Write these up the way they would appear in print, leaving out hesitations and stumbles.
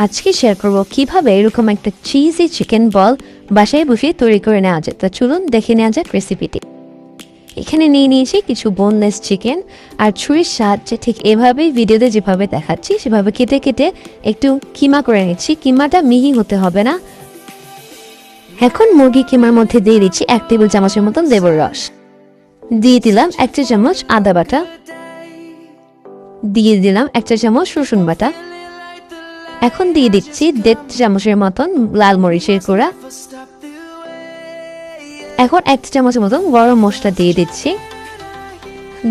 আজকে শেয়ার করব কিভাবে এরকম একটা চিজি চিকেন বল বাসায় বসে তৈরি করে নেওয়া যায়। তো চলুন দেখে নেওয়া যাক রেসিপিটি। এখানে নিয়ে নিয়েছি কিছু বোনলেস চিকেন, আর ছুরির সাহায্যে ঠিক এভাবেই ভিডিওতে যেভাবে দেখাচ্ছি সেভাবে কেটে কেটে একটু কিমা করে নিচ্ছি। কিমাটা মিহি হতে হবে না। এখন মুরগি কিমার মধ্যে দিয়ে দিচ্ছি 1 টেবিল চামচের মতন লেবুর রস, দিয়ে দিলাম 1 চা চামচ আদা বাটা, দিয়ে দিলাম 1 চা চামচ রসুন বাটা। এখন দিয়ে দিচ্ছি 1.5 চামচের মতন লাল মরিচের গুঁড়া। এখন 1 চামচের মতন গরম মশলা দিয়ে দিচ্ছি,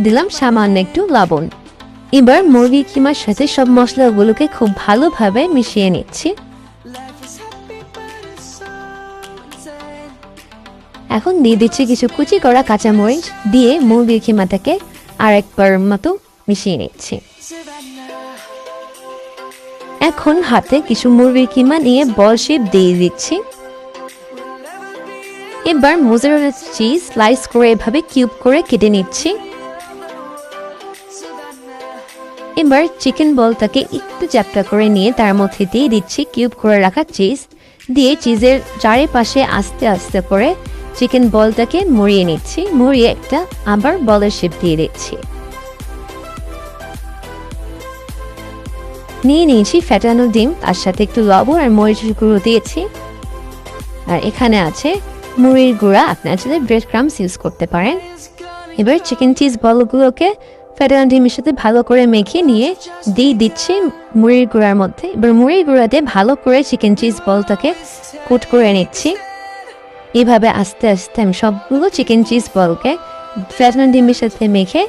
দিলাম সামান্য একটু লবণ। এবার মুরগি কিমার সাথে সব মশলাগুলোকে খুব ভালোভাবে মিশিয়ে নিচ্ছি। এখন দিয়ে দিচ্ছি কিছু কুচি করা কাঁচামরিচ, দিয়ে মুরগির কিমাটাকে আরেকবার মতো মিশিয়ে নিচ্ছি। এখন হাতে কিছু মুরগির কিমা নিয়ে বল শেপ দিয়ে দিচ্ছি। এবার মোজারেলা চিজ স্লাইস করে এভাবে কিউব করে কেটে নিচ্ছি। এবার চিকেন বলটাকে একটু চ্যাপ্টা করে নিয়ে তার মধ্যে দিয়ে দিচ্ছি কিউব করে রাখা চিজ, দিয়ে চিজের চারিপাশে আস্তে আস্তে করে চিকেন বলটাকে মুড়িয়ে নিচ্ছি। মুড়িয়ে একটা আবার বলের শেপ দিয়ে দিচ্ছি। নিয়ে নিয়েছি ফেটানো ডিম, তার সাথে একটু লবণ আর মরিচের গুঁড়ো দিয়েছি। আর এখানে আছে মুড়ির গুঁড়া, আপনারা চাইলে ব্রেড ক্রামস ইউজ করতে পারেন। এবার চিকেন চিজ বলগুলোকে ফেটানো ডিমের সাথে ভালো করে মেখে নিয়ে দিয়ে দিচ্ছি মুড়ির গুঁড়ার মধ্যে। এবার মুড়ির গুঁড়া দিয়ে ভালো করে চিকেন চিজ বলটাকে কোট করে নিচ্ছি। এইভাবে আস্তে আস্তে আমি সবগুলো চিকেন চিজ বলকে ফেটানো ডিমের সাথে মেখে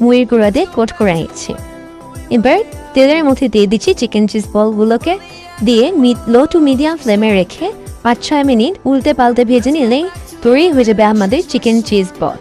মুড়ির গুঁড়া দিয়ে কোট করে নিচ্ছি। এবার তেলের মধ্যে দিয়ে দিচ্ছি চিকেন চিজ বলগুলোকে, দিয়ে লো টু মিডিয়াম ফ্লেমে রেখে 5-6 মিনিট উল্টে পাল্টে ভেজে নিলেই তৈরি হয়ে যাবে আমাদের চিকেন চিজ বল।